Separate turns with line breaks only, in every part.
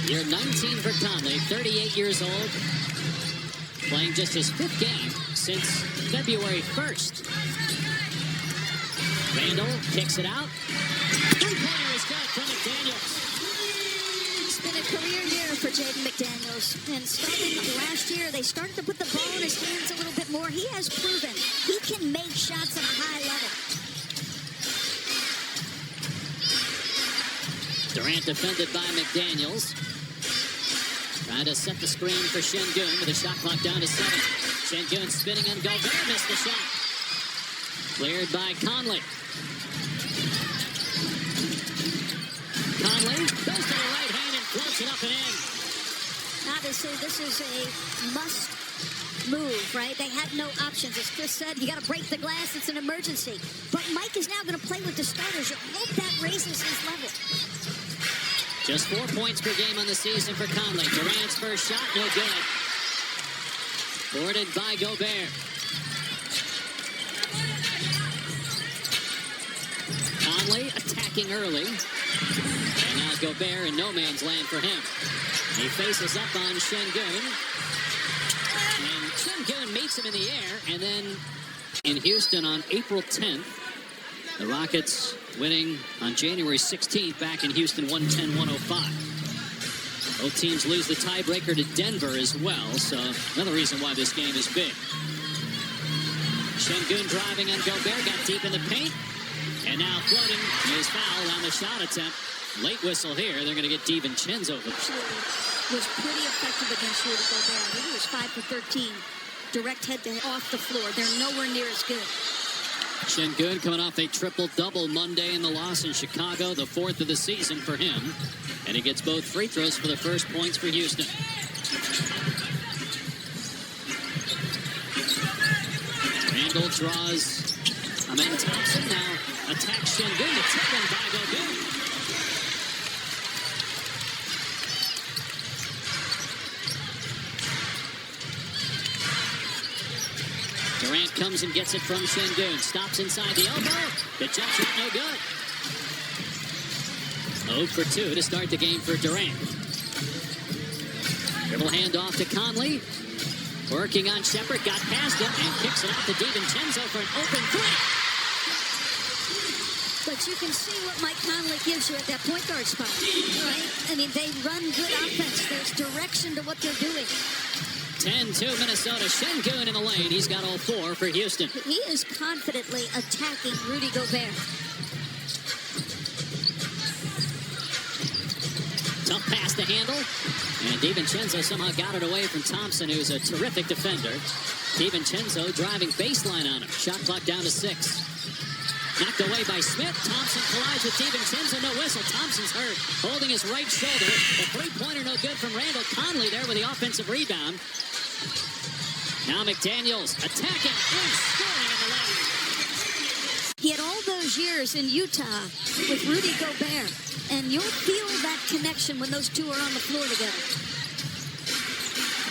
Year 19 for Conley, 38 years old. Playing just his 5th game since February 1st. Randall kicks it out. Three-pointer is good from McDaniels.
It's been a career year for Jaden McDaniels. And starting last year, they started to put the ball in his hands a little bit more. He has proven he can make shots at a high level.
Durant defended by McDaniels. Trying to set the screen for Şengün with a shot clock down to 7. Şengün spinning on Gobert, missed the shot. Cleared by Conley. Conley goes to the right hand and floats it up and in.
Obviously, this is a must move, right? They had no options. As Chris said, you got to break the glass. It's an emergency. But Mike is now going to play with the starters. You hope that raises his level.
Just 4 points per game on the season for Conley. Durant's first shot, no good. Boarded by Gobert. Conley attacking early. And now Gobert in no man's land for him. He faces up on Şengün. And Şengün meets him in the air. And then in Houston on April 10th, the Rockets winning on January 16th back in Houston, 110-105. Both teams lose the tiebreaker to Denver as well, so another reason why this game is big. Şengün driving on Gobert, got deep in the paint, and now floating is fouled on the shot attempt. Late whistle here. They're going to get DiVincenzo.
Was pretty effective against Rudy Gobert. I think he was 5 for 13. Direct head to off the floor. They're nowhere near as good.
Şengün coming off a triple-double Monday in the loss in Chicago, the 4th of the season for him. And he gets both free throws for the first points for Houston. Randall draws Amen Thompson. Now attacks Şengün to tip him by Gobert. Durant comes and gets it from Şengün. Stops inside the elbow. The jump shot no good. 0 for 2 to start the game for Durant. Dribble handoff to Conley. Working on Shepherd. Got past him and kicks it out to DiVincenzo for an open three.
But you can see what Mike Conley gives you at that point guard spot, right? I mean, they run good offense. There's direction to what they're doing.
10-2 Minnesota. Şengün in the lane. He's got all 4 for Houston.
He is confidently attacking Rudy Gobert.
Tough pass to handle. And DiVincenzo somehow got it away from Thompson, who's a terrific defender. DiVincenzo driving baseline on him. Shot clock down to 6. Knocked away by Smith. Thompson collides with DiVincenzo. No whistle. Thompson's hurt. Holding his right shoulder. The three-pointer no good from Randall. Conley there with the offensive rebound. Now McDaniels attacking and scoring in the lane.
He had all those years in Utah with Rudy Gobert. And you'll feel that connection when those two are on the floor together.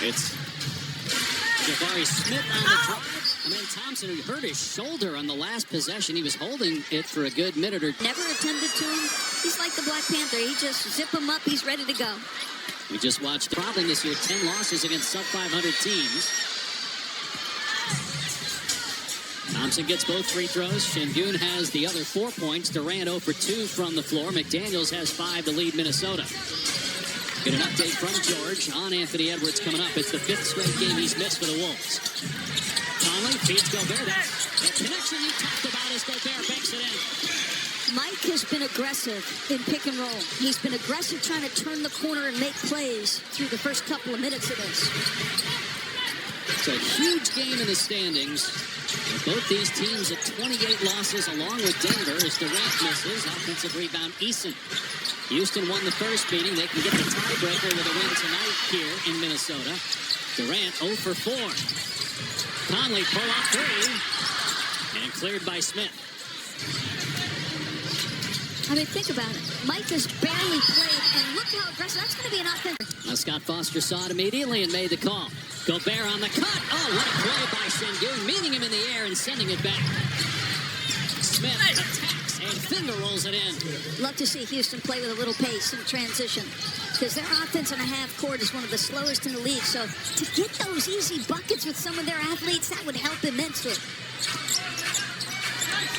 It's Jabari Smith on the drive. Thompson, who hurt his shoulder on the last possession. He was holding it for a good minute or two.
Never attended to him. He's like the Black Panther. He just zip him up. He's ready to go.
We just watched the problem this year. 10 losses against sub-500 teams. Thompson gets both free throws. Şengün has the other 4 points. Durant 0 for 2 from the floor. McDaniels has 5 to lead Minnesota. Get an update from George on Anthony Edwards coming up. It's the 5th straight game he's missed for the Wolves. Conley feeds Gobert. That connection you talked about as Gobert banks it in.
Mike has been aggressive in pick and roll. He's been aggressive trying to turn the corner and make plays through the first couple of minutes of this.
It's a huge game in the standings. Both these teams at 28 losses along with Denver as Durant misses. Offensive rebound, Eason. Houston won the first meeting. They can get the tiebreaker with a win tonight here in Minnesota. Durant 0 for 4. Conley pull-up three. And cleared by Smith.
I mean, think about it. Mike has barely played, and look how aggressive. That's going to be an offense.
Now Scott Foster saw it immediately and made the call. Gobert on the cut. Oh, what a play by Şengün, meeting him in the air and sending it back. Smith attacks, and finger rolls it in.
Love to see Houston play with a little pace in transition, because their offense in a half court is one of the slowest in the league. So to get those easy buckets with some of their athletes, that would help immensely.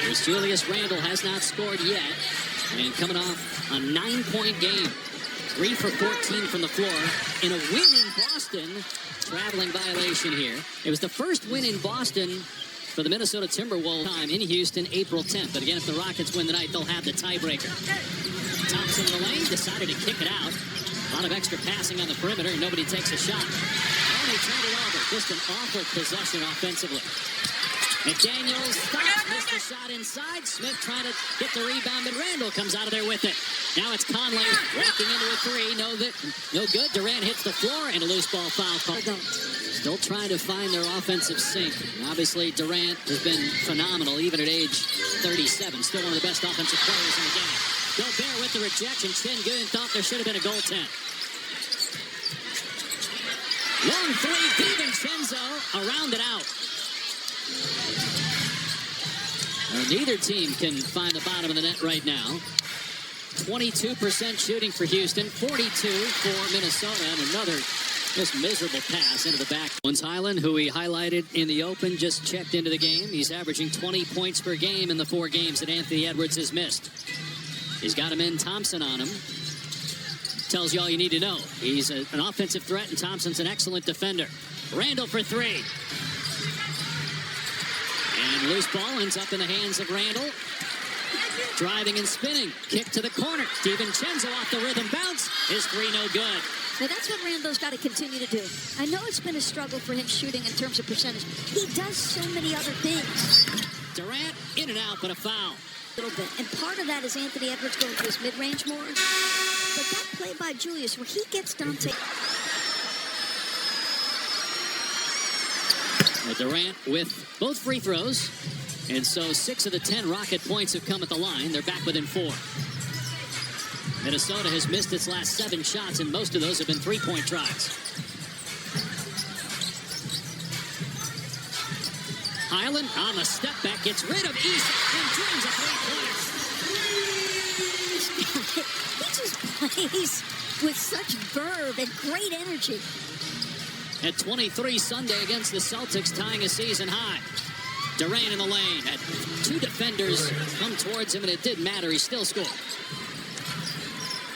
Here's Julius Randle, has not scored yet, and coming off a 9-point game. 3 for 14 from the floor in a win in Boston. Traveling violation here. It was the first win in Boston for the Minnesota Timberwolves time in Houston, April 10th. But again, if the Rockets win tonight, they'll have the tiebreaker. Thompson in the lane, decided to kick it out. A lot of extra passing on the perimeter, and nobody takes a shot. Only turned it over. Just an awful possession offensively. McDaniels missed a shot inside. Smith trying to get the rebound, but Randall comes out of there with it. Now it's Conley walking into a three. No good. Durant hits the floor, and a loose ball foul call. Still trying to find their offensive sync. Obviously, Durant has been phenomenal, even at age 37. Still one of the best offensive players in the game. Gobert with the rejection. Şengün thought there should have been a goaltend. Long three. DiVincenzo around it out. Well, neither team can find the bottom of the net right now. 22% shooting for Houston, 42 for Minnesota, and another just miserable pass into the back. One's Highland, who we highlighted in the open, just checked into the game. He's averaging 20 points per game in the 4 games that Anthony Edwards has missed. He's got him in Thompson on him. Tells you all you need to know. He's an offensive threat, and Thompson's an excellent defender. Randall for 3. And loose ball ends up in the hands of Randall. Driving and spinning. Kick to the corner. DiVincenzo off the rhythm bounce. His 3 no good.
Now that's what Randall's got to continue to do. I know it's been a struggle for him shooting in terms of percentage. He does so many other things.
Durant in and out, but a foul.
A little bit. And part of that is Anthony Edwards going to his mid-range more. But that play by Julius where he gets Dante.
Durant with both free throws. And so 6 of the 10 Rocket points have come at the line. They're back within 4. Minnesota has missed its last 7 shots, and most of those have been 3-point tries. Highland on the step back, gets rid of Isak and dreams a 3-pointer.
He just plays with such verve and great energy.
At 23 Sunday against the Celtics, tying a season high. Durant in the lane. Had 2 defenders come towards him, and it didn't matter. He still scored.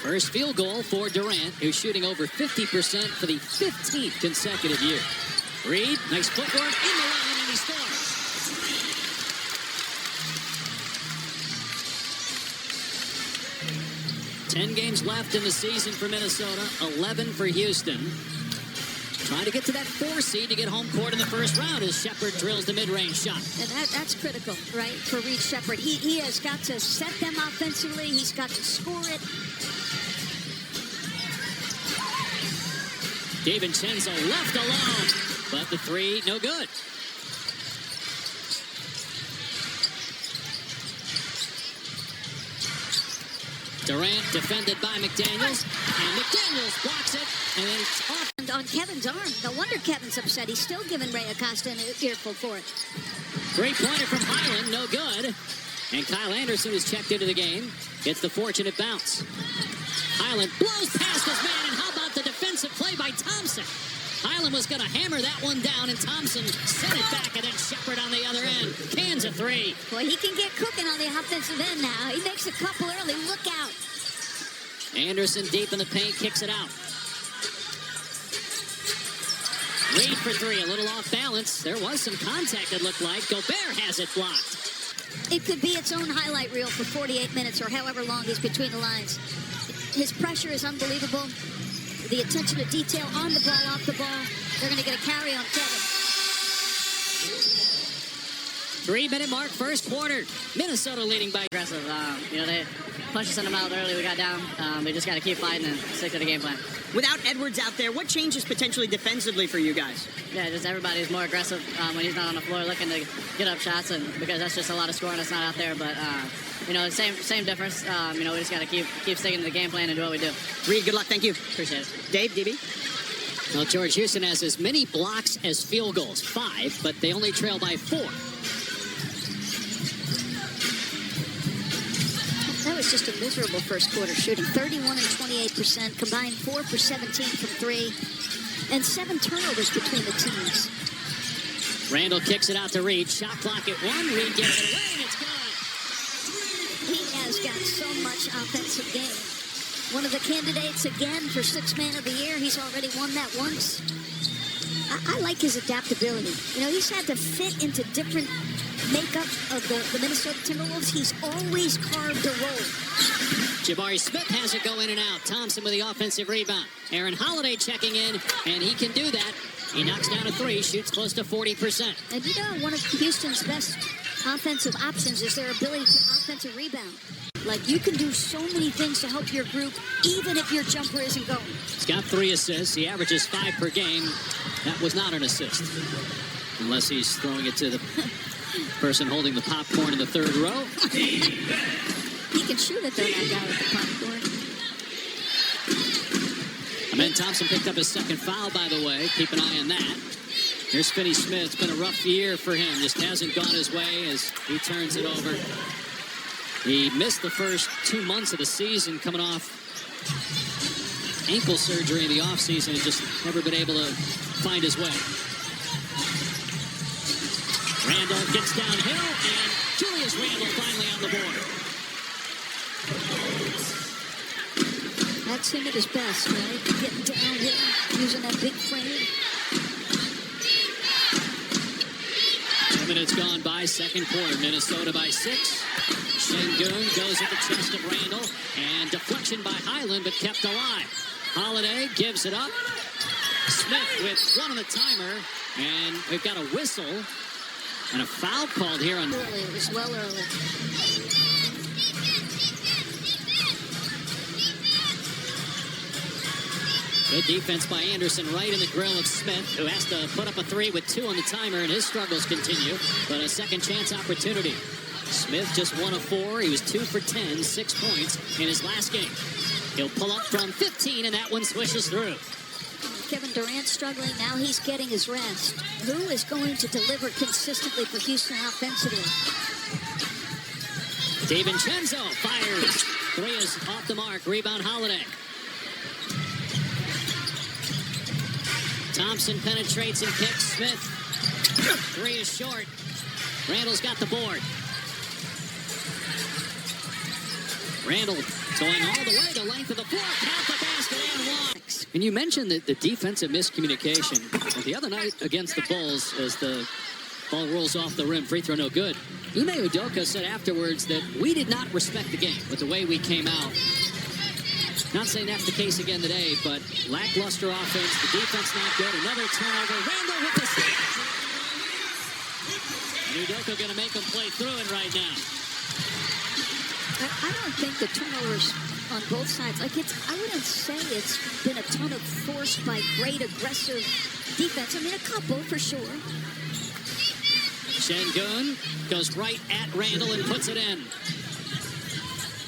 First field goal for Durant, who's shooting over 50% for the 15th consecutive year. Reed, nice footwork in the lane, and he scores. Ten games left in the season for Minnesota, 11 for Houston. Trying to get to that 4 seed to get home court in the first round as Shepherd drills the mid-range shot.
And that's critical, right, for Reed Shepherd. He has got to set them offensively. He's got to score it.
DiVincenzo left alone, but the 3 no good. Durant defended by McDaniels, and McDaniels blocks it, and then it's off.
And on Kevin's arm. No wonder Kevin's upset. He's still giving Ray Acosta an earful for it.
3-pointer from Highland, no good. And Kyle Anderson is checked into the game. Gets the fortunate bounce. Highland blows past his man, and how about the defensive play by Thompson? Highland was going to hammer that one down, and Thompson sent it back, and then Shepherd on the other end. Cans a 3.
Boy, he can get cooking on the offensive end now. He makes a couple early. Look out.
Anderson deep in the paint, kicks it out. Reed for 3, a little off balance. There was some contact, it looked like. Gobert has it blocked.
It could be its own highlight reel for 48 minutes or however long he's between the lines. His pressure is unbelievable. The attention to detail on the ball, off the ball. They're going to get a carry on Kevin.
3-minute mark, first quarter. Minnesota leading by
aggressive. They punched us in the mouth early. We got down. We just got to keep fighting and stick to the game plan.
Without Edwards out there, what changes potentially defensively for you guys?
Yeah, just everybody's more aggressive when he's not on the floor looking to get up shots, and because that's just a lot of scoring that's not out there. But, same difference. We just got to keep sticking to the game plan and do what we do.
Reed, good luck. Thank you.
Appreciate it.
Dave, DB?
Well, George, Houston has as many blocks as field goals, 5, but they only trail by 4.
was just a miserable first quarter shooting. 31 and 28%, combined 4 for 17 from 3, and 7 turnovers between the teams.
Randall kicks it out to Reed. Shot clock at 1. Reed gets it away, and it's good.
He has got so much offensive game. One of the candidates again for Sixth Man of the Year. He's already won that once. I like his adaptability. You know, he's had to fit into different makeup of the Minnesota Timberwolves. He's always carved a role.
Jabari Smith has it go in and out. Thompson with the offensive rebound. Aaron Holiday checking in, and he can do that. He knocks down a 3, shoots close to 40%.
And you know, one of Houston's best offensive options is their ability to offensive rebound. Like, you can do so many things to help your group, even if your jumper isn't going.
He's got 3 assists. He averages 5 per game. That was not an assist. Unless he's throwing it to the person holding the popcorn in the third row.
He can shoot it, though, that guy with the popcorn.
Amen Thompson picked up his second foul, by the way. Keep an eye on that. Here's Finney Smith. It's been a rough year for him. Just hasn't gone his way as he turns it over. He missed the first 2 months of the season coming off ankle surgery in the offseason and just never been able to find his way. Randall gets downhill, and Julius Randall finally on the board.
That's him at his best, right? Getting downhill, using that big frame.
2 minutes gone by, second quarter. Minnesota by 6. Şengün goes at the chest of Randall, and deflection by Highland, but kept alive. Holiday gives it up. Smith with 1 on the timer, and we've got a whistle and a foul called here on.
Early, it was well early.
Good defense by Anderson right in the grill of Smith, who has to put up a 3 with 2 on the timer, and his struggles continue. But a second chance opportunity. Smith just 1 of 4. He was 2 for 10, 6 points in his last game. He'll pull up from 15, and that one swishes through.
Kevin Durant struggling. Now he's getting his rest. Who is going to deliver consistently for Houston offensively?
DiVincenzo fires. 3 is off the mark. Rebound Holiday. Thompson penetrates and kicks. Smith. 3 is short. Randall's got the board. Randall going all the way the length of the floor. Count the basket and 1. And you mentioned the defensive miscommunication. The other night against the Bulls, as the ball rolls off the rim, free throw no good. Ime Udoka said afterwards that we did not respect the game with the way we came out. Not saying that's the case again today, but lackluster offense, the defense not good. Another turnover. Randall with the steal. And Udoka going to make him play through it right now.
I don't think the turnovers on both sides, I wouldn't say it's been a ton of forced by great aggressive defense. I mean, a couple for sure.
Şengün goes right at Randall and puts it in.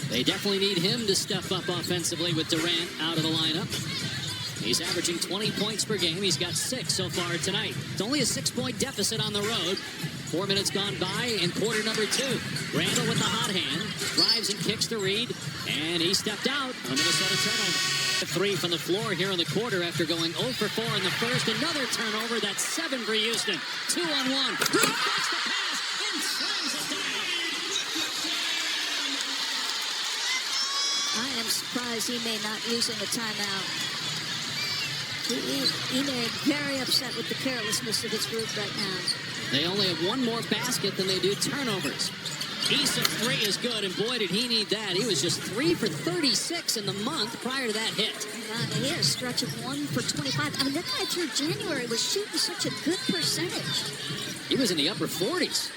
They definitely need him to step up offensively with Durant out of the lineup. He's averaging 20 points per game. He's got 6 so far tonight. It's only a 6-point deficit on the road. 4 minutes gone by in quarter number 2. Randall with the hot hand. Drives and kicks to Reed. And he stepped out on a Minnesota turnover. 3 from the floor here in the quarter after going 0 for 4 in the first. Another turnover. That's 7 for Houston. 2-on-1. Breaks the pass and slams it down.
I am surprised he may not using a timeout. He may be very upset with the carelessness of his group right now.
They only have 1 more basket than they do turnovers. Eason's 3 is good, and boy, did he need that. He was just 3 for 36 in the month prior to that hit.
He had a stretch of 1 for 25. I mean, that guy through January was shooting such a good percentage.
He was in the upper 40s.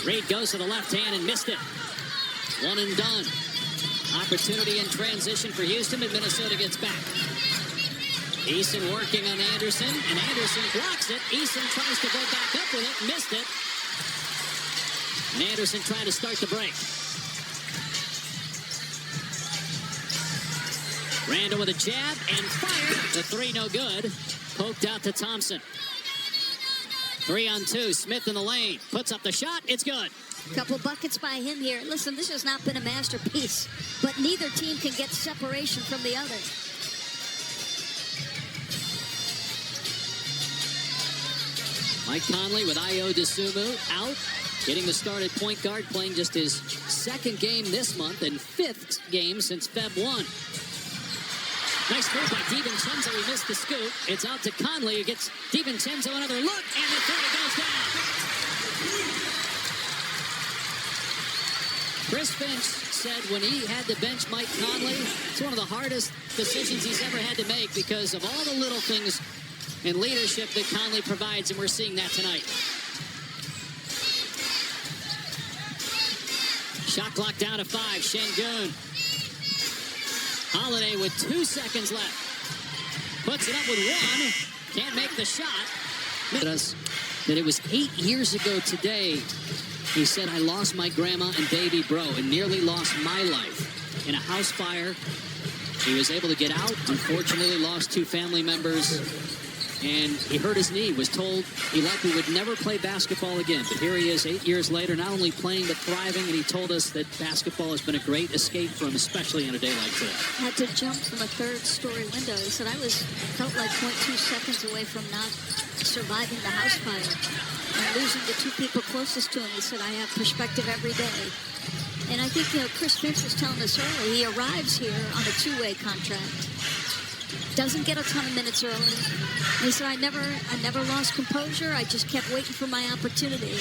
Reed goes to the left hand and missed it. 1 and done. Opportunity in transition for Houston, but Minnesota gets back. Eason working on Anderson, and Anderson blocks it. Eason tries to go back up with it, missed it. And Anderson trying to start the break. Randall with a jab and fire. The 3 no good. Poked out to Thompson. 3 on 2. Smith in the lane. Puts up the shot. It's good.
Couple buckets by him here. Listen, this has not been a masterpiece, but neither team can get separation from the other.
Mike Conley with Ayo Dosunmu out, getting the start at point guard, playing just his second game this month and fifth game since Feb 1. Nice throw by DiVincenzo. He missed the scoop. It's out to Conley, who gets DiVincenzo another look, and the three goes down. Chris Finch said when he had to bench Mike Conley, it's one of the hardest decisions he's ever had to make because of all the little things and leadership that Conley provides, and we're seeing that tonight. Shot clock down to 5. Şengün. Holiday with 2 seconds left. Puts it up with 1. Can't make the shot. That it was 8 years ago today. He said, I lost my grandma and baby bro and nearly lost my life in a house fire. He was able to get out. Unfortunately, lost 2 family members. And he hurt his knee, was told he likely would never play basketball again. But here he is 8 years later, not only playing but thriving, and he told us that basketball has been a great escape for him, especially on a day like today.
Had to jump from a 3rd-story window. He said, I felt like 0.2 seconds away from not surviving the house fire and losing the 2 people closest to him. He said, I have perspective every day. And I think, Chris Finch was telling us early, he arrives here on a 2-way contract. Doesn't get a ton of minutes early. And he said, I never lost composure. I just kept waiting for my opportunity.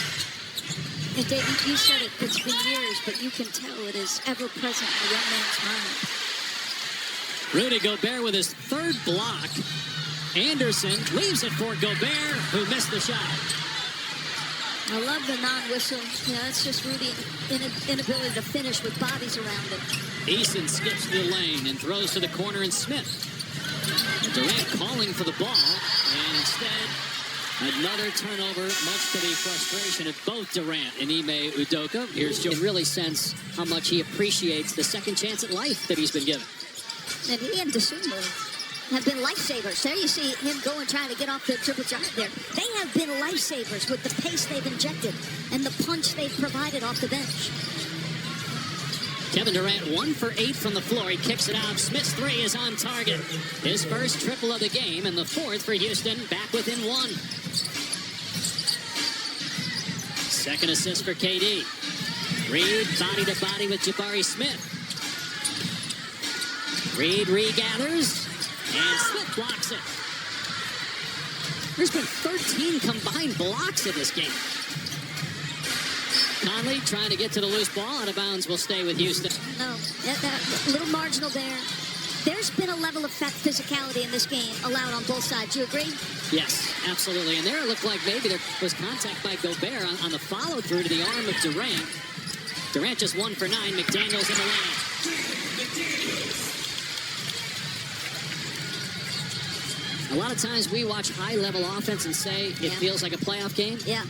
And David, you said it, it's been years, but you can tell it is ever present in a young man's mind.
Rudy Gobert with his 3rd block. Anderson leaves it for Gobert, who missed the shot.
I love the non-whistle. That's just Rudy's inability to finish with bodies around him.
Eason skips the lane and throws to the corner, and Smith. Durant calling for the ball, and instead, another turnover, much to the frustration of both Durant and Ime Udoka. Here's Joe. You really sense how much he appreciates the second chance at life that he's been given.
And he and Dosunmu have been lifesavers. There you see him going, trying to get off the triple jump there. They have been lifesavers with the pace they've injected and the punch they've provided off the bench.
Kevin Durant 1 for 8 from the floor. He kicks it out. Smith's 3 is on target. His first triple of the game, and the 4th for Houston, back within 1. Second assist for KD. Reed body to body with Jabari Smith. Reed regathers, and Smith blocks it. There's been 13 combined blocks in this game. Conley trying to get to the loose ball. Out of bounds, will stay with Houston.
No, that little marginal there. There's been a level of physicality in this game allowed on both sides. You agree?
Yes, absolutely. And there it looked like maybe there was contact by Gobert on the follow-through to the arm of Durant. Durant just 1 for 9. McDaniels in the lane. A lot of times we watch high-level offense and say it feels like a playoff game.
Yeah.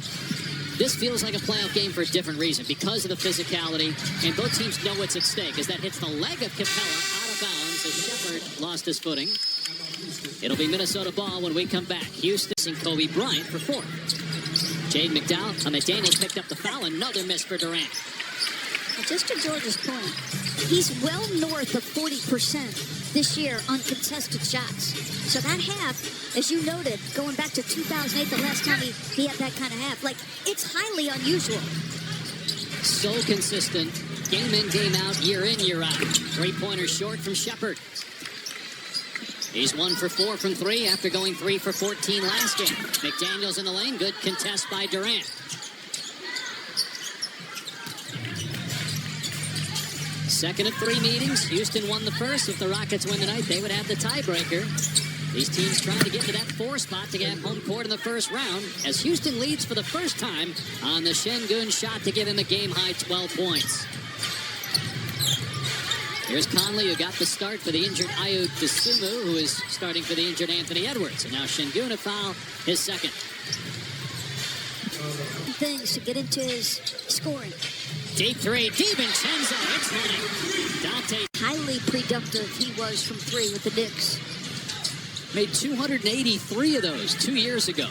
This feels like a playoff game for a different reason, because of the physicality, and both teams know what's at stake. As that hits the leg of Capella out of bounds, as Shepherd lost his footing. It'll be Minnesota ball when we come back. Houston and Kobe Bryant for 4. Jade McDaniels picked up the foul. Another miss for Durant.
Just to George's point, he's well north of 40% this year on contested shots. So that half, as you noted, going back to 2008, the last time he had that kind of half, it's highly unusual.
So consistent, game in, game out, year in, year out. 3-pointer short from Shepherd. He's 1 for 4 from 3 after going 3 for 14 last game. McDaniels in the lane, good contest by Durant. Second of 3 meetings. Houston won the first. If the Rockets win tonight, they would have the tiebreaker. These teams trying to get to that 4 spot to get home court in the first round, as Houston leads for the first time on the Şengün shot to give him a game-high 12 points. Here's Conley, who got the start for the injured Ayo Dosunmu, who is starting for the injured Anthony Edwards. And now Şengün a foul, his second.
Things to get into his scoring.
Deep 3, DiVincenzo, it's money. Dante.
Highly productive he was from 3 with the Knicks.
Made 283 of those 2 years ago.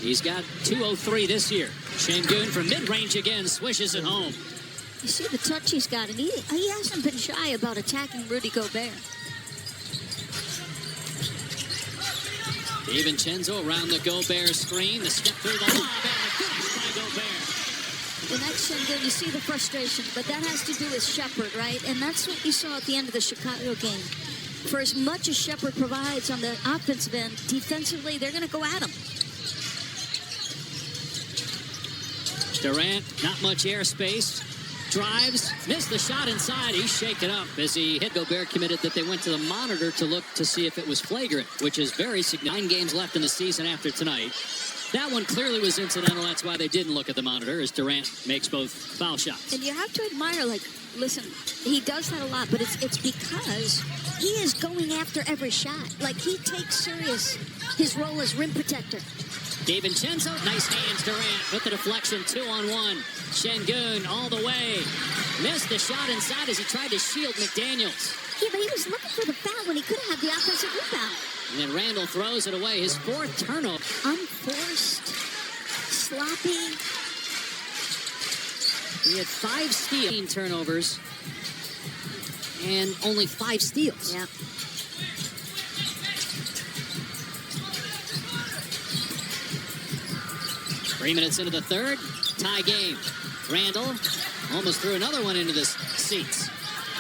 He's got 203 this year. Şengün from mid-range again, swishes it home.
You see the touch he's got, and he hasn't been shy about attacking Rudy Gobert.
DiVincenzo around the Gobert screen. The step through the lob and the finish by Gobert.
The next Şengün, you see the frustration, but that has to do with Shepherd, right? And that's what you saw at the end of the Chicago game. For as much as Shepherd provides on the offensive end, defensively, they're going to go at him.
Durant, not much airspace. Drives, missed the shot inside. He's shaken up as he hit. Gobert committed that they went to the monitor to look to see if it was flagrant, which is very significant. 9 games left in the season after tonight. That one clearly was incidental. That's why they didn't look at the monitor as Durant makes both foul shots.
And you have to admire, like, listen, he does that a lot, but it's because he is going after every shot. Like, he takes serious his role as rim protector.
DiVincenzo, nice hands, Durant with the deflection, 2-on-1. Şengün all the way. Missed the shot inside as he tried to shield McDaniels.
Yeah, but he was looking for the foul when he could have had the offensive rebound.
And then Randall throws it away. His 4th turnover.
Unforced, sloppy.
He had 5 steal turnovers and only 5 steals.
Yeah.
Three minutes into the third, tie game. Randall almost threw another one into the seats.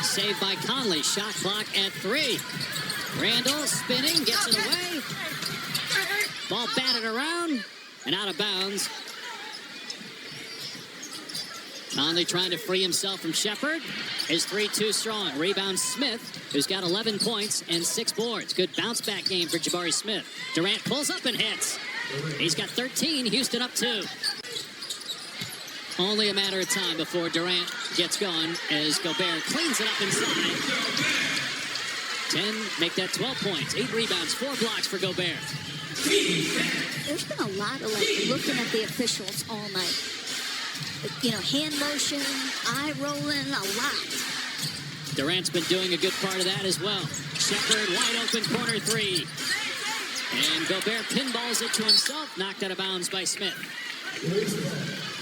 Saved by Conley. Shot clock at 3. Randall spinning, gets it away. Ball batted around and out of bounds. Conley trying to free himself from Shepherd. His 3 too strong. Rebound Smith, who's got 11 points and 6 boards. Good bounce back game for Jabari Smith. Durant pulls up and hits. He's got 13. Houston up 2. Only a matter of time before Durant gets going as Gobert cleans it up inside. 10, make that 12 points. 8 rebounds, 4 blocks for Gobert.
There's been a lot of, like, looking at the officials all night. You know, hand motion, eye rolling, a lot.
Durant's been doing a good part of that as well. Shepherd, wide open corner 3. And Gobert pinballs it to himself, knocked out of bounds by Smith.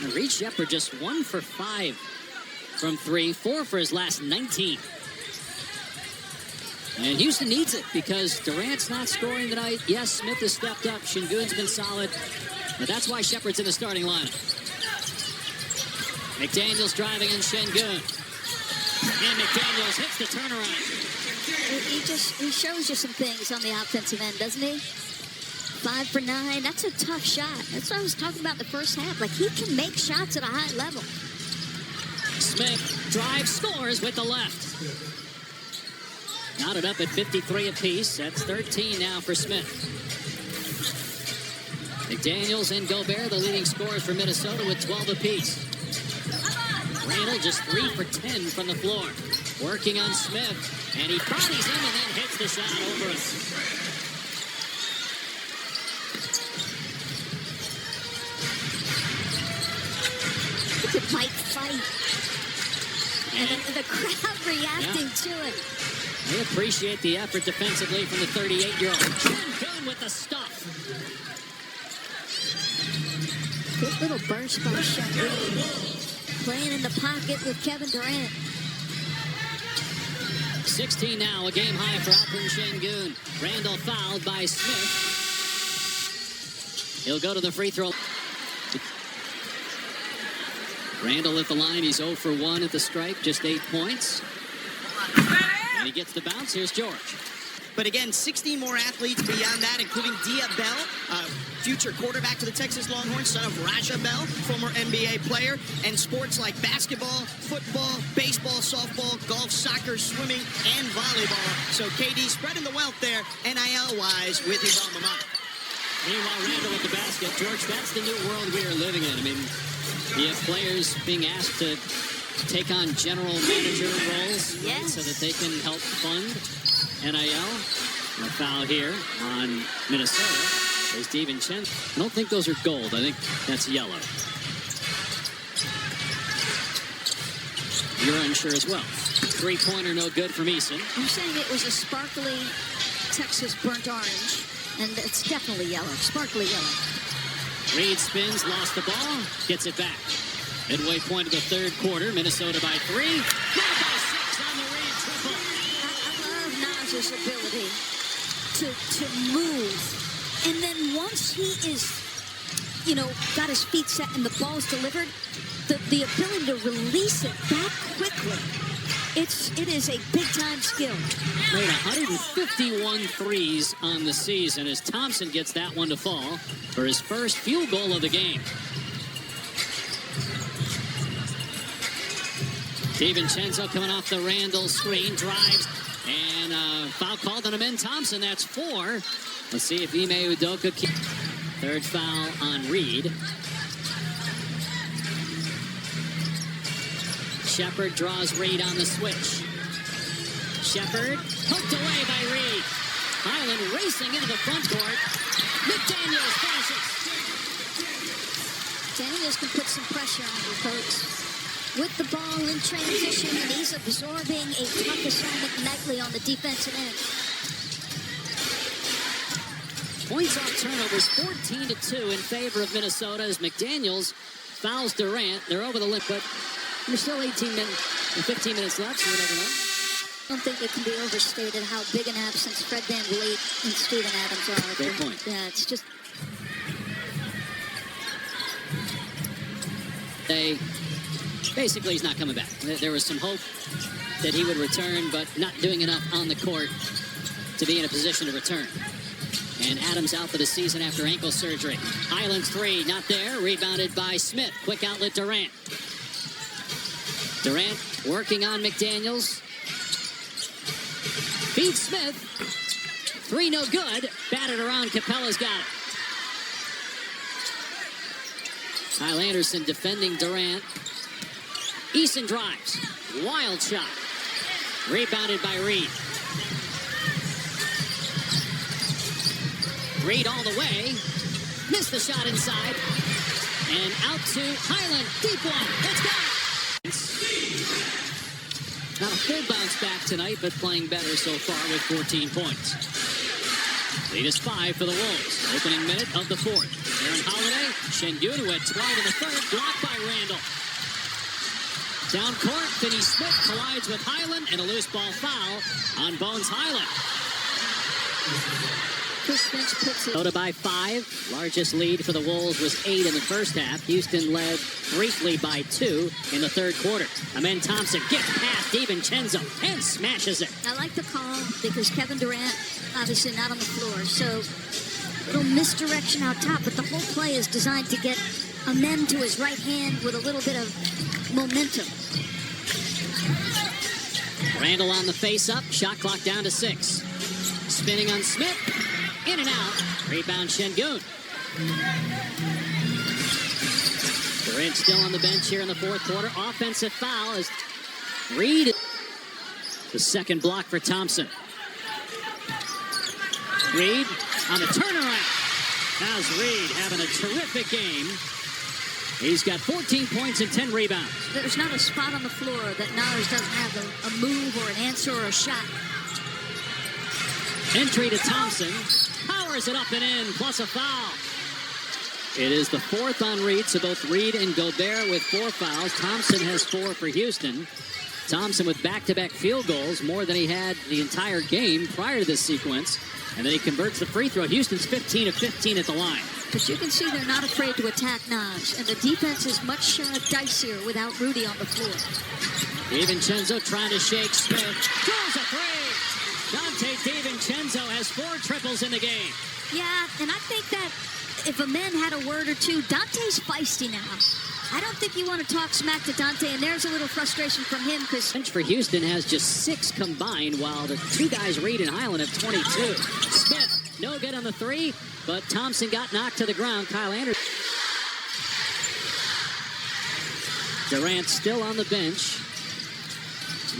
And Reed Shepherd just 1 for 5 from 3, 4 for his last 19. And Houston needs it because Durant's not scoring tonight. Yes, Smith has stepped up. Şengün's been solid. But that's why Shepherd's in the starting lineup. McDaniels driving in Şengün. And McDaniels hits the turnaround.
He shows you some things on the offensive end, doesn't he? 5 for 9. That's a tough shot. That's what I was talking about in the first half. Like, he can make shots at a high level.
Smith drives, scores with the left. Knotted up at 53 apiece. That's 13 now for Smith. McDaniels and Gobert, the leading scorers for Minnesota, with 12 apiece. Randall just 3 for 10 from the floor. Working on Smith. And he bodies him and then hits the shot over us.
Look at Mike fight. And the crowd reacting to it.
They appreciate the effort defensively from the 38-year-old. Şengün with the stuff.
Good little burst by Şengün. Playing in the pocket with Kevin Durant.
16 now, a game high for Alperen Şengün. Randall fouled by Smith. He'll go to the free throw. Randall at the line, he's 0 for 1 at the stripe, just 8 points. And he gets the bounce, here's George.
But again, 16 more athletes beyond that, including Dia Bell, future quarterback for the Texas Longhorns, son of Raja Bell, former NBA player, and sports like basketball, football, baseball, softball, golf, soccer, swimming, and volleyball. So KD spreading the wealth there, NIL-wise, with his alma mater.
Meanwhile, Randall with the basket. George, that's the new world we are living in. I mean, you have players being asked to take on general manager roles,
yes,
so that they can help fund NIL. A foul here on Minnesota. There's DiVincenzo. I don't think those are gold. I think that's yellow. You're unsure as well. 3-pointer no good from Eason.
I'm saying it was a sparkly Texas burnt orange, and it's definitely yellow, sparkly yellow.
Reed spins, lost the ball, gets it back. Midway point of the third quarter, Minnesota by 3. Now by 6 on the Reed triple.
I love Nas's ability to move. And then once he is, got his feet set and the ball's delivered, the ability to release it that quickly, it is a big-time skill.
Made 151 threes on the season as Thompson gets that one to fall for his first field goal of the game. DiVincenzo coming off the Randall screen, drives, and foul called on him in Thompson. That's 4. Let's see if Ime Udoka can. Third foul on Reed. Shepard draws Reed on the switch. Shepard hooked away by Reed. Highland racing into the front court. McDaniels finishes.
Daniels can put some pressure on you, folks. With the ball in transition, and he's absorbing a tough assignment nightly on the defensive end.
Points off turnovers, 14-2 in favor of Minnesota as McDaniels fouls Durant. They're over the limit, but there's still 15 minutes left, so you never know.
I don't think it can be overstated how big an absence Fred VanVleet and Steven Adams are.
Great point.
Yeah, it's just...
Basically, he's not coming back. There was some hope that he would return, but not doing enough on the court to be in a position to return. And Adams out for the season after ankle surgery. Highland's 3, not there. Rebounded by Smith. Quick outlet Durant. Durant working on McDaniels. Beats Smith. 3 no good. Batted around. Capella's got it. Kyle Anderson defending Durant. Eason drives. Wild shot. Rebounded by Reed. Reed all the way. Missed the shot inside. And out to Highland. Deep one. It's got it. Not a full bounce back tonight, but playing better so far with 14 points. Lead is 5 for the Wolves. Opening minute of the fourth. Aaron Holiday. Şengün, who had 12 in the third. Blocked by Randall. Down court, Finney Smith collides with Highland, and a loose ball foul on Bones Highland.
Chris Finch puts it.
Minnesota by 5. Largest lead for the Wolves was 8 in the first half. Houston led briefly by 2 in the third quarter. Amen Thompson gets past DiVincenzo and smashes it.
I like the call because Kevin Durant obviously not on the floor. So a little misdirection out top, but the whole play is designed to get Amen to his right hand with a little bit of momentum.
Randall on the face-up. Shot clock down to 6. Spinning on Smith. In and out. Rebound Şengün. Durant still on the bench here in the fourth quarter. Offensive foul as Reed. The second block for Thompson. Reed on the turnaround. How's Reed having a terrific game? He's got 14 points and 10 rebounds.
There's not a spot on the floor that Nars doesn't have a move or an answer or a shot.
Entry to Thompson. Powers it up and in, plus a foul. It is the fourth on Reed, so both Reed and Gobert with 4 fouls. Thompson has 4 for Houston. Thompson with back-to-back field goals, more than he had the entire game prior to this sequence. And then he converts the free throw. Houston's 15 of 15 at the line.
But you can see they're not afraid to attack Naj. And the defense is much dicier without Rudy on the floor.
DiVincenzo trying to shake Smith. Throws a 3. Dante DiVincenzo has 4 triples in the game.
Yeah, and I think that if a man had a word or two, Dante's feisty now. I don't think you want to talk smack to Dante, and there's a little frustration from him because...
Bench for Houston has just 6 combined, while the 2 guys, Reed and Highland, have 22. Smith, no good on the 3, but Thompson got knocked to the ground. Kyle Anderson. Durant still on the bench.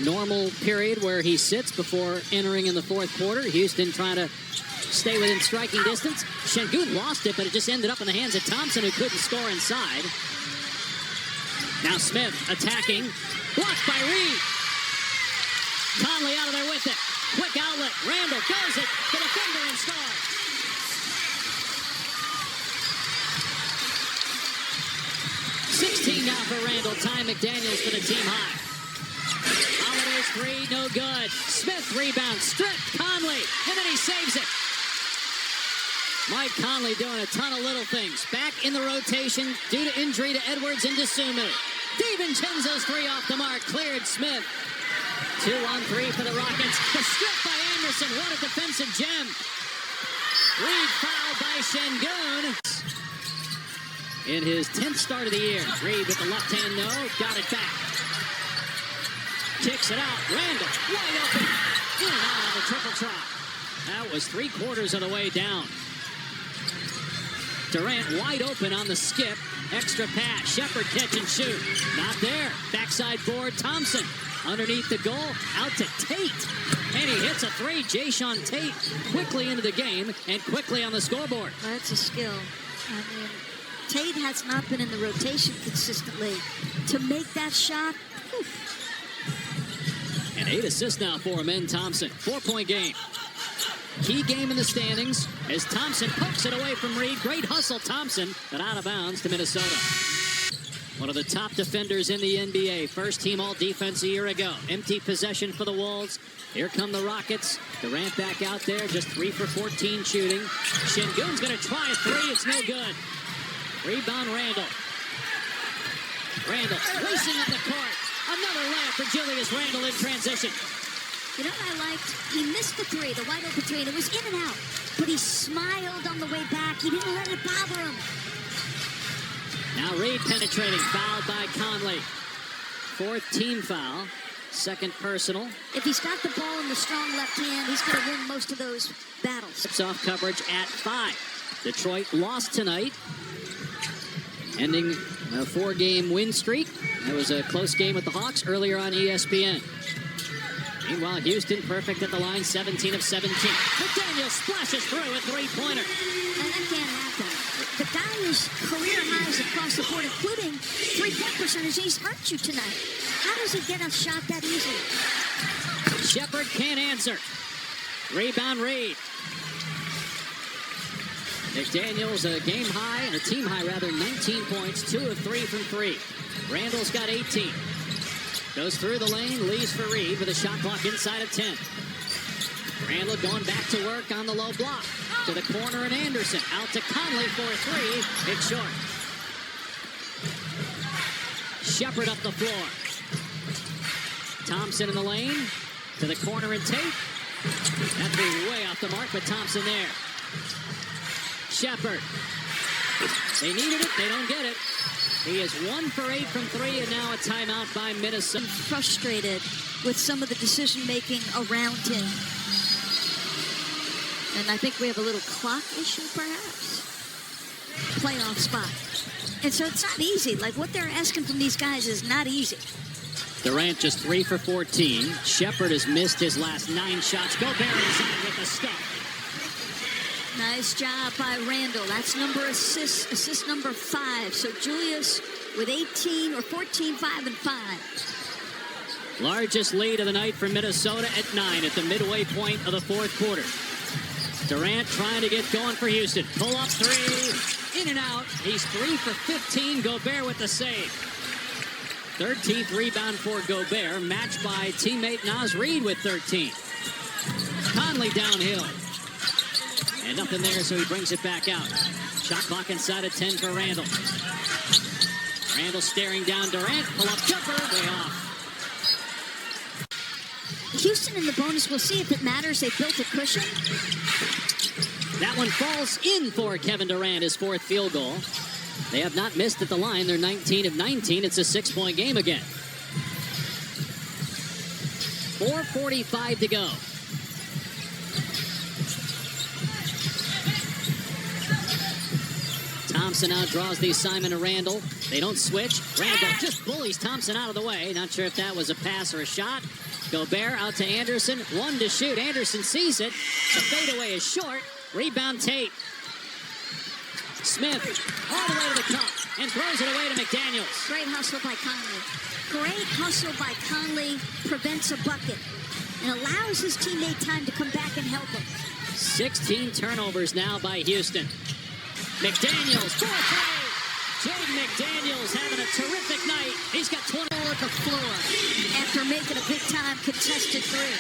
Normal period where he sits before entering in the fourth quarter. Houston trying to stay within striking distance. Şengün lost it, but it just ended up in the hands of Thompson, who couldn't score inside. Now Smith attacking. Blocked by Reed. Conley out of there with it. Quick outlet. Randall goes it. The defender and scores. off of Randall. Ty McDaniels for the team high. Holiday's three, no good. Smith rebounds, stripped. Conley, and then he saves it. Mike Conley doing a ton of little things. Back in the rotation due to injury to Edwards and DeSumo. DiVincenzo's three off the mark. Cleared Smith. 2-on-3 for the Rockets. The strip by Anderson. What a defensive gem. Reed fouled by Şengün. In his 10th start of the year. Reed with the left hand, no. Got it back. Kicks it out. Randall, wide open. In and out of the triple try. That was 3/4 of the way down. Durant wide open on the skip. Extra pass. Shepherd catch and shoot. Not there. Backside board. Thompson underneath the goal. Out to Tate. And he hits a three. Jayshawn Tate quickly into the game and quickly on the scoreboard.
That's a skill. I mean, Tate has not been in the rotation consistently. To make that shot, whew.
And 8 assists now for him in Thompson. 4-point game. Key game in the standings as Thompson pokes it away from Reed. Great hustle, Thompson, but out of bounds to Minnesota. One of the top defenders in the NBA. First team all-defense a year ago. Empty possession for the Wolves. Here come the Rockets. Durant back out there, just 3 for 14 shooting. Şengün's going to try a three. It's no good. Rebound, Randall. Randall racing up the court. Another layup for Julius Randle in transition.
You know what I liked? He missed the three, the wide open three, and it was in and out. But he smiled on the way back. He didn't let it bother him.
Now Reed penetrating, fouled by Conley. 4th team foul, 2nd personal.
If he's got the ball in the strong left hand, he's going to win most of those battles.
Tips off coverage at 5. Detroit lost tonight, ending a 4-game win streak. That was a close game with the Hawks earlier on ESPN. Meanwhile, Houston perfect at the line, 17 of 17. McDaniel splashes through a three-pointer.
And that can't happen. The guy whose career highs across the board, including three-point percentage, he's hurt you tonight. How does he get a shot that easily?
Shepherd can't answer. Rebound, Reed. McDaniel's a game high, a team high rather, 19 points, 2 of 3 from 3. Randall's got 18. Goes through the lane, leaves for Reed with a shot clock inside of 10. Randall going back to work on the low block. To the corner and Anderson. Out to Conley for a three. It's short. Shepherd up the floor. Thompson in the lane. To the corner and Tate. That'd be way off the mark, but Thompson there. Shepherd. They needed it. They don't get it. He is 1 for 8 from 3, and now a timeout by Minnesota.
Frustrated with some of the decision-making around him. And I think we have a little clock issue, perhaps. Playoff spot. And so it's not easy. Like, what they're asking from these guys is not easy.
Durant just 3 for 14. Shepherd has missed his last 9 shots. Gobert inside with the stuff.
Nice job by Randall. That's assist number 5. So Julius with 18 or 14, 5, and 5.
Largest lead of the night for Minnesota at 9 at the midway point of the 4th quarter. Durant trying to get going for Houston. Pull up three. In and out. He's 3 for 15. Gobert with the save. 13th rebound for Gobert. Matched by teammate Naz Reid with 13. Conley downhill. And nothing there, so he brings it back out. Shot clock inside of 10 for Randall. Randall staring down Durant. Pull up jumper. Way off.
Houston in the bonus. We'll see if it matters. They built a cushion.
That one falls in for Kevin Durant, his 4th field goal. They have not missed at the line. They're 19 of 19. It's a 6-point game again. 4:45 to go. Thompson now draws the assignment to Randall. They don't switch. Randall just bullies Thompson out of the way. Not sure if that was a pass or a shot. Gobert out to Anderson. 1 to shoot. Anderson sees it. The fadeaway is short. Rebound Tate. Smith all the way to the cup and throws it away to McDaniels.
Great hustle by Conley. Great hustle by Conley. Prevents a bucket and allows his teammate time to come back and help him.
16 turnovers now by Houston. McDaniels, 4-3. Jaden McDaniels having a terrific night. He's got 20
on the floor after making a big-time contested three.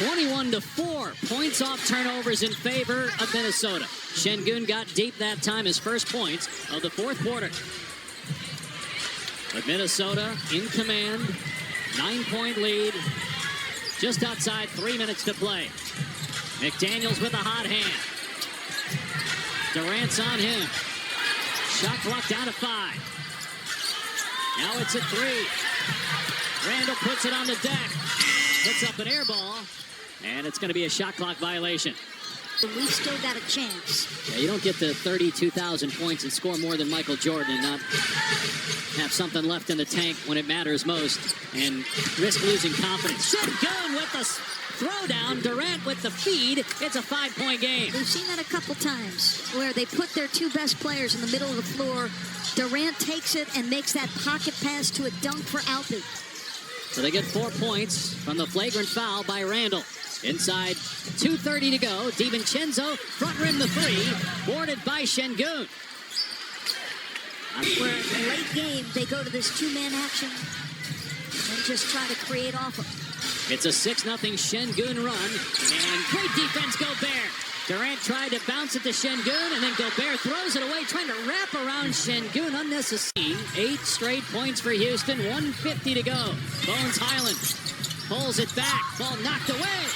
21-4 points off turnovers in favor of Minnesota. Şengün got deep that time, his first points of the fourth quarter. But Minnesota in command, 9-point lead, just outside 3 minutes to play. McDaniels with a hot hand. Durant's on him. Shot clock down to 5. Now it's a 3. Randall puts it on the deck. Puts up an air ball, and it's going to be a shot clock violation.
We've still got a chance.
Yeah, you don't get to 32,000 points and score more than Michael Jordan and not have something left in the tank when it matters most and risk losing confidence. Şengün with the throwdown. Durant with the feed. It's a 5-point game.
We've seen that a couple times where they put their two best players in the middle of the floor. Durant takes it and makes that pocket pass to a dunk for Alpi.
So they get 4 points from the flagrant foul by Randall. Inside 2:30 to go. DiVincenzo front rim the 3. Boarded by Şengün.
Where late game they go to this two-man action and just try to create off of.
It's a 6-0 Şengün run. And great defense, Gobert. Durant tried to bounce it to Şengün, and then Gobert throws it away, trying to wrap around Şengün unnecessary. 8 straight points for Houston, 1:50 to go. Bones Highland pulls it back. Ball knocked away.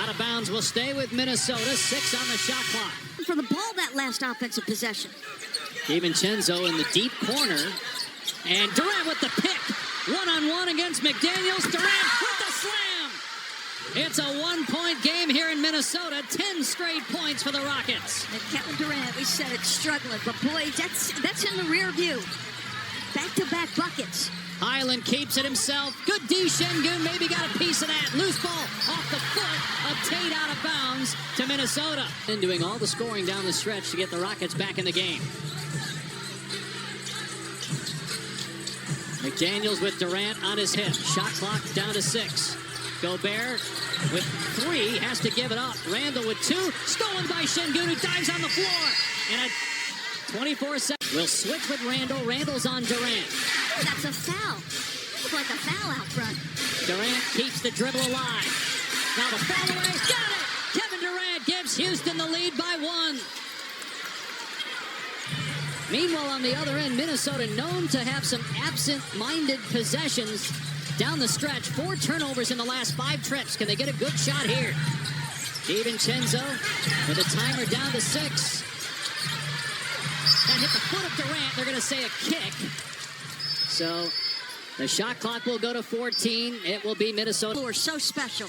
Out of bounds will stay with Minnesota. 6 on the shot clock.
For the ball that last offensive possession.
DiVincenzo in the deep corner. And Durant with the pick. One-on-one against McDaniels. Durant with the slam. It's a 1-point game here in Minnesota. 10 straight points for the Rockets.
And Kevin Durant, we said it's struggling, but boy, that's in the rear view. Back-to-back buckets.
Highland keeps it himself. Good D. Şengün maybe got a piece of that. Loose ball off the foot of Tate out of bounds to Minnesota. And doing all the scoring down the stretch to get the Rockets back in the game. McDaniels with Durant on his hip. Shot clock down to 6. Gobert with 3 has to give it up. Randall with 2. Stolen by Şengün, who dives on the floor. And a 24 seconds. We'll switch with Randall. Randall's on Durant.
That's a foul. Looks like a foul out front.
Durant keeps the dribble alive. Now the fall away. Got it! Kevin Durant gives Houston the lead by 1. Meanwhile, on the other end, Minnesota known to have some absent-minded possessions down the stretch. 4 turnovers in the last 5 trips. Can they get a good shot here? DiVincenzo with a timer down to 6. That hit the foot of Durant. They're going to say a kick. So the shot clock will go to 14. It will be Minnesota.
We're so special.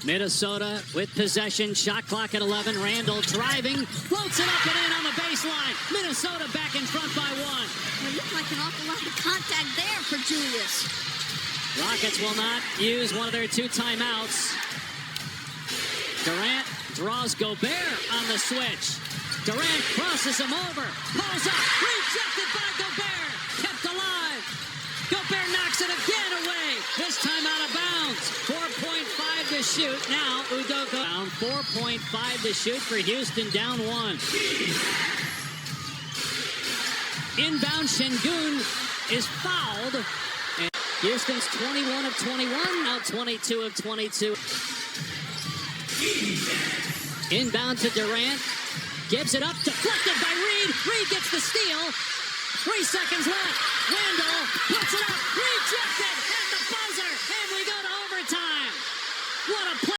Minnesota with possession. Shot clock at 11. Randall driving. Floats it up and in on the baseline. Minnesota back in front by 1.
It looked like an awful lot of contact there for Julius.
Rockets will not use one of their 2 timeouts. Durant draws Gobert on the switch. Durant crosses him over. Pulls up. Rejected by Gobert. Kept alive. Gobert knocks it again away. This time out of bounds. 4.5 to shoot. Now Udoka down. 4.5 to shoot for Houston, down 1. Inbound Şengün is fouled. And Houston's 21 of 21. Now 22 of 22. Inbound to Durant. Gives it up, deflected by Reed. Reed gets the steal. 3 seconds left. Randall puts it up. Rejected.